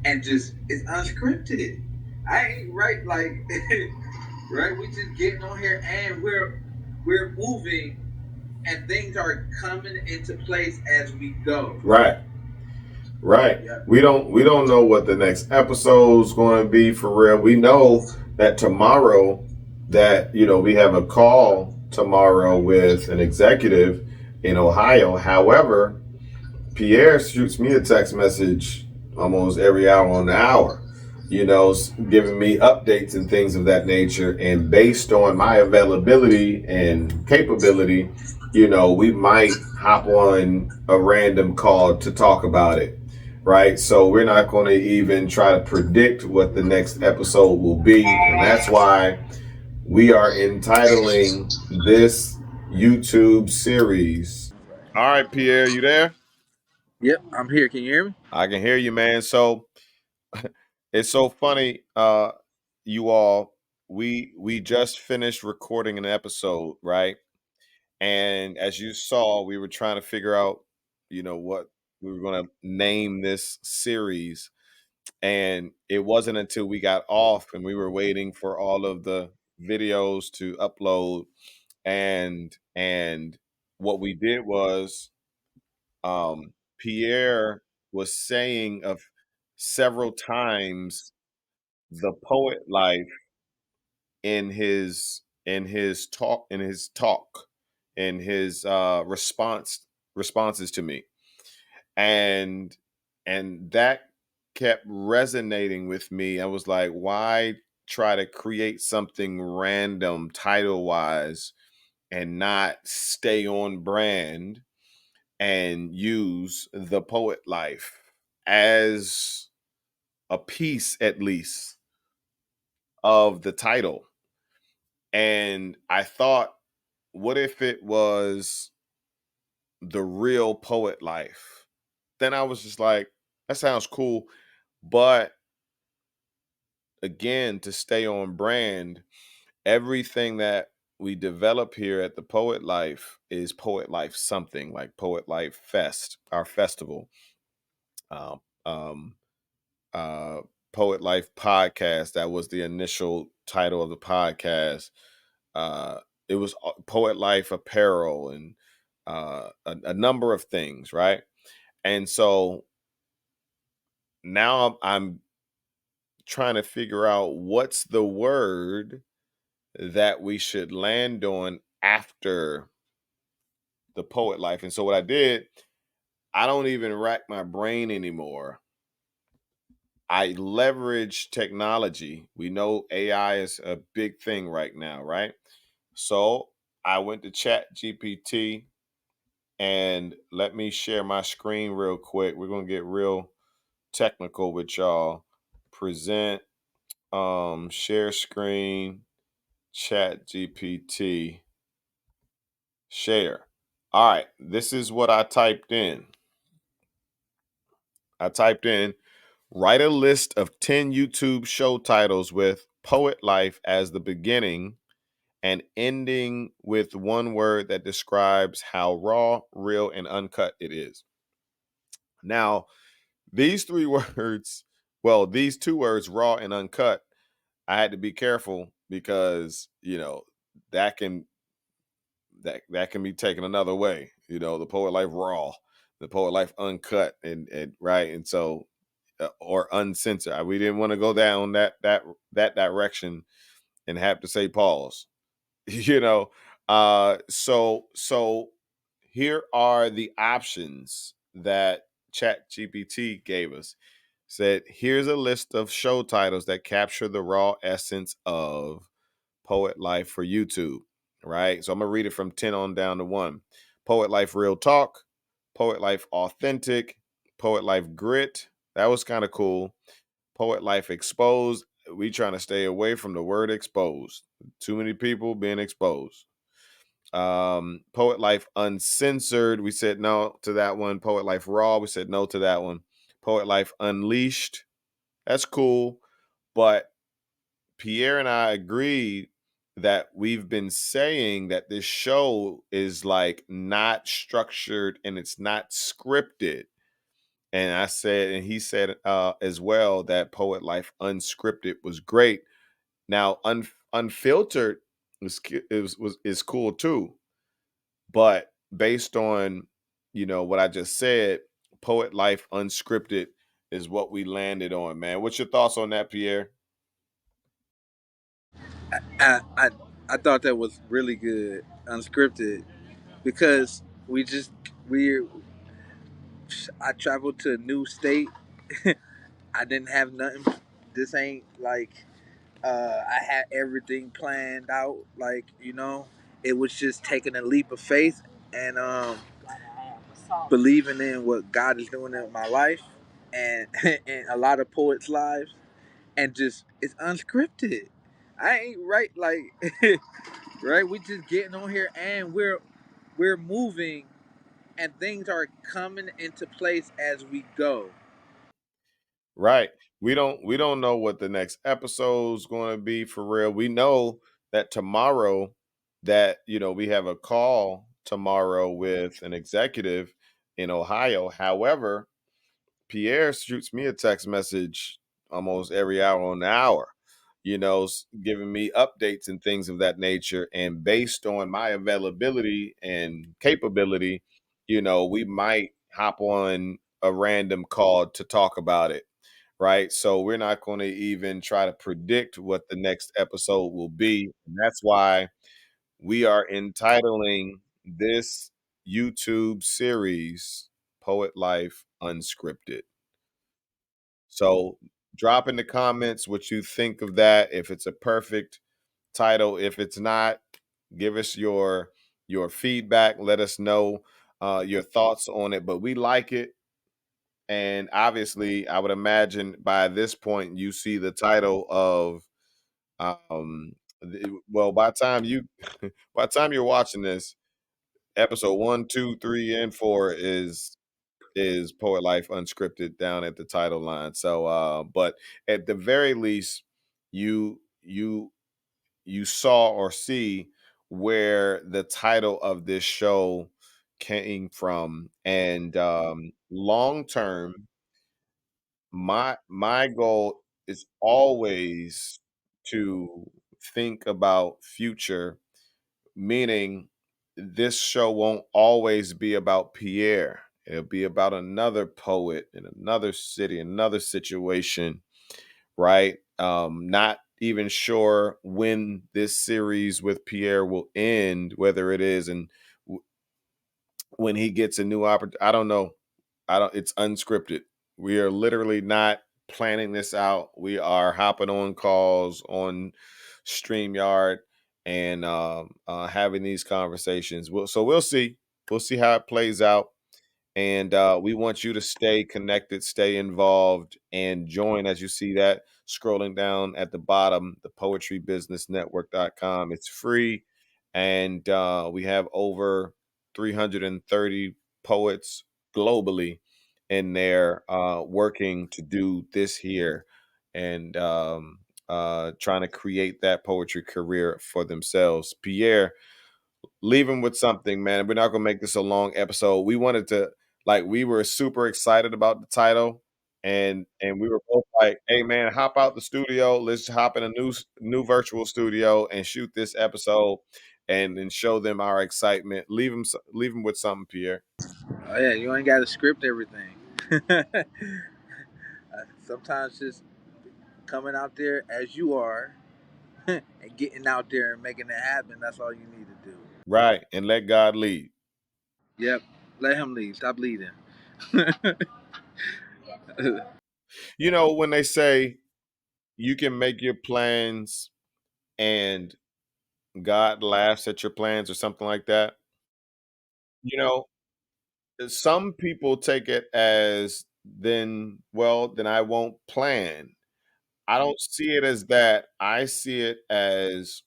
and just it's unscripted. I ain't right like right. We just getting on here and we're moving and things are coming into place as we go. Right. Right. Yeah. We don't know what the next episode's going to be for real. We know that tomorrow that we have a call tomorrow with an executive in Ohio. However, Piere shoots me a text message almost every hour on the hour, giving me updates and things of that nature. And based on my availability and capability, we might hop on a random call to talk about it. Right. So we're not going to even try to predict what the next episode will be. And that's why we are entitling this YouTube series. All right, Piere, you there? Yep, I'm here. Can you hear me? I can hear you, man. So it's so funny, you all. We just finished recording an episode, right? And as you saw, we were trying to figure out, what we were going to name this series. And it wasn't until we got off and we were waiting for all of the videos to upload, and what we did was, Piere was saying of several times the poet life in his talk in his responses to me, and that kept resonating with me. I was like, why try to create something random title wise and not stay on brand and use the poet life as a piece at least of the title. And I thought, what if it was the real poet life? Then I was just like, that sounds cool. But again, to stay on brand, everything that we develop here at the Poet Life is Poet Life something, like Poet Life Fest, our festival. Um, um, uh, Poet Life podcast. That was the initial title of the podcast. Uh, it was Poet Life apparel and a number of things, right? And so now I'm trying to figure out what's the word that we should land on after the Poet Life. And so what I did, I don't even rack my brain anymore. I leverage technology. We know AI is a big thing right now, right? So I went to Chat GPT, and let me share my screen real quick. We're gonna get real technical with y'all. Present, share screen, Chat GPT, share. All right, this is what I typed in. I typed in, write a list of 10 YouTube show titles with Poet Life as the beginning and ending with one word that describes how raw, real, and uncut it is. Now, these three words, well, these two words, raw and uncut, I had to be careful because, that can that can be taken another way. The Poet Life raw, the Poet Life uncut, and right, and so or uncensored. We didn't want to go down that direction and have to say pause. you know. So here are the options that Chat GPT gave us. Said, here's a list of show titles that capture the raw essence of Poet Life for YouTube. Right. So I'm gonna read it from 10 on down to 1. Poet Life Real Talk, Poet Life Authentic, Poet Life Grit. That was kind of cool. Poet Life Exposed. We trying to stay away from the word exposed. Too many people being exposed. Poet Life Uncensored. We said no to that one. Poet Life Raw. We said no to that one. Poet Life Unleashed. That's cool. But Piere and I agreed that we've been saying that this show is like not structured and it's not scripted. And I said, and he said as well that Poet Life Unscripted was great. Now, unfiltered is cool too, but based on what I just said, Poet Life Unscripted is what we landed on. Man, what's your thoughts on that, Pierre? I, I I thought that was really good, unscripted, because we I traveled to a new state. I didn't have nothing. This ain't like I had everything planned out. Like it was just taking a leap of faith and believing in what God is doing in my life and and a lot of poets' lives, and just it's unscripted. I ain't right like right. We just getting on here and we're moving and things are coming into place as we go. Right. We don't know what the next episode's going to be for real. We know that tomorrow that we have a call tomorrow with an executive in Ohio. However, Pierre shoots me a text message almost every hour on the hour, giving me updates and things of that nature. And based on my availability and capability, we might hop on a random call to talk about it. Right. So we're not going to even try to predict what the next episode will be. And that's why we are entitling this YouTube series Poet Life Unscripted. So drop in the comments what you think of that. If it's a perfect title, if it's not, give us your feedback. Let us know your thoughts on it. But we like it. And obviously, I would imagine by this point you see the title of well, by the time you by the time you're watching this, episode 1, 2, 3, and 4 is Poet Life Unscripted down at the title line. So but at the very least, you saw or see where the title of this show came from. And long term, my goal is always to think about future, meaning this show won't always be about Pierre. It'll be about another poet in another city, another situation, right? Not even sure when this series with Pierre will end, whether it is and when he gets a new opportunity. I don't know. I don't. It's unscripted. We are literally not planning this out. We are hopping on calls on StreamYard and having these conversations. So we'll see. We'll see how it plays out. And we want you to stay connected, stay involved, and join as you see that scrolling down at the bottom, the poetrybusinessnetwork.com. It's free. And we have over 330 poets globally in there working to do this here and trying to create that poetry career for themselves. Pierre, leave him with something, man. We're not gonna make this a long episode. We wanted to we were super excited about the title, and we were both like, "Hey, man, hop out the studio. Let's hop in a new virtual studio and shoot this episode, and show them our excitement." Leave him with something, Pierre. Oh yeah, you ain't got to script everything. Sometimes just coming out there as you are and getting out there and making it happen. That's all you need to do. Right, and let God lead. Yep. Let him lead. Stop leading. When they say you can make your plans and God laughs at your plans or something like that, you know, some people take it as then I won't plan. I don't see it as that. I see it as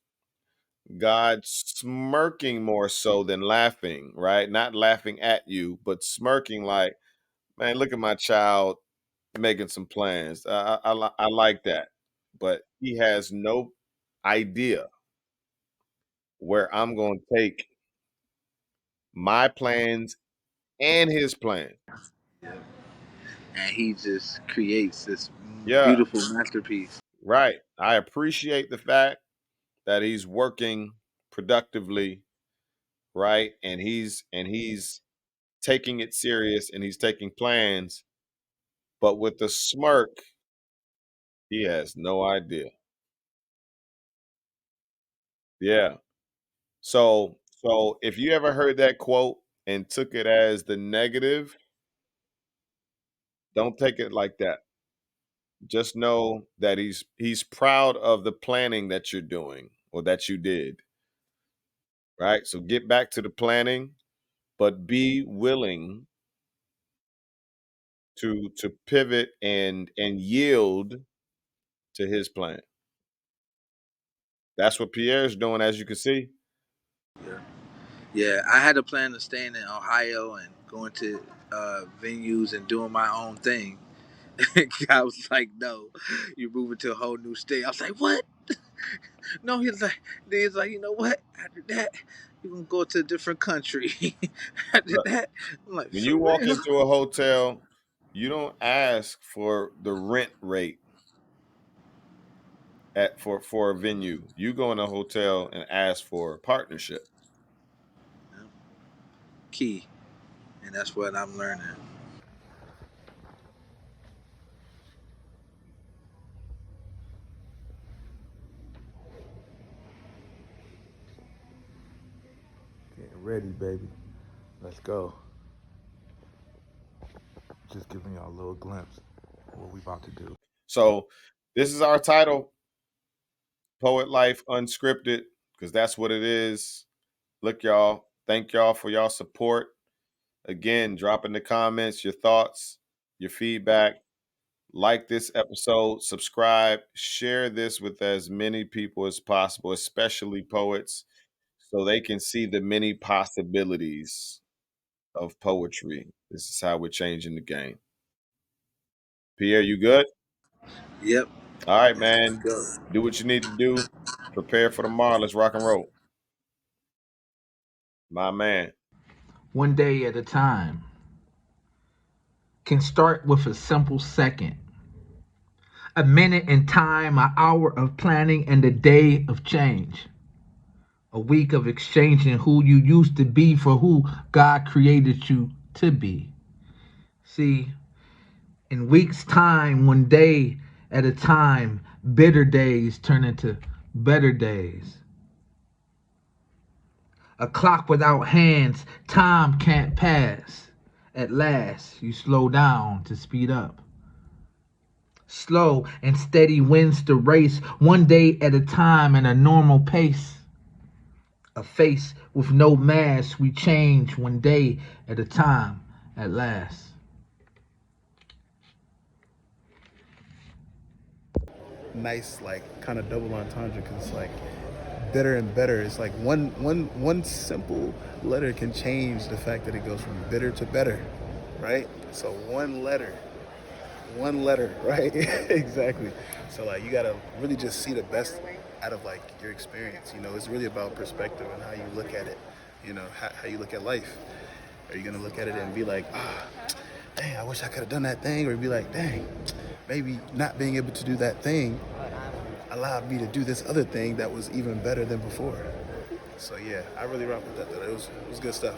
God smirking more so than laughing, right? Not laughing at you, but smirking like, man, look at my child making some plans. I like that. But he has no idea where I'm going to take my plans and his plan. and he just creates this Yeah, beautiful masterpiece. right. I appreciate the fact that he's working productively, right? And he's taking it serious and he's taking plans, but with a smirk, he has no idea. Yeah. So if you ever heard that quote and took it as the negative, don't take it like that. Just know that he's proud of the planning that you're doing or that you did, right? So get back to the planning, but be willing to pivot and yield to his plan. That's what Pierre's doing, as you can see. Yeah. Yeah, I had a plan of staying in Ohio and going to venues and doing my own thing. I was like, no, you're moving to a whole new state. I was like, what? No, he's like, you know what? After that, you're gonna go to a different country. After Look, that, I'm like, when for you walk real? into a hotel, you don't ask for the rent rate for a venue. You go in a hotel and ask for a partnership. Key, and that's what I'm learning. Getting ready, baby. Let's go. Just giving y'all a little glimpse of what we about to do. So this is our title, Poet Life Unscripted, because that's what it is. Look, y'all, thank y'all for y'all support. Again, drop in the comments your thoughts, your feedback. Like this episode, subscribe, share this with as many people as possible, especially poets, so they can see the many possibilities of poetry. This is how we're changing the game. Pierre, you good? Yep. All right, Let's man. go. Do what you need to do. Prepare for tomorrow. Let's rock and roll. My man. One day at a time can start with a simple second. A minute in time, an hour of planning, and a day of change. A week of exchanging who you used to be for who God created you to be. See, in weeks' time, one day at a time, bitter days turn into better days. A clock without hands, time can't pass. At last, you slow down to speed up. Slow and steady wins the race, one day at a time in a normal pace. A face with no mask, we change one day at a time at last. Nice, like kind of double entendre because it's like better and better. It's like one simple letter can change the fact that it goes from bitter to better, right? So one letter, right? Exactly. So like you gotta really just see the best out of like your experience. You know, it's really about perspective and how you look at it. You know, how you look at life. Are you gonna look at it and be like, dang, I wish I could have done that thing, or be like, dang, maybe not being able to do that thing allowed me to do this other thing that was even better than before. So yeah, I really rock with that though. It was good stuff.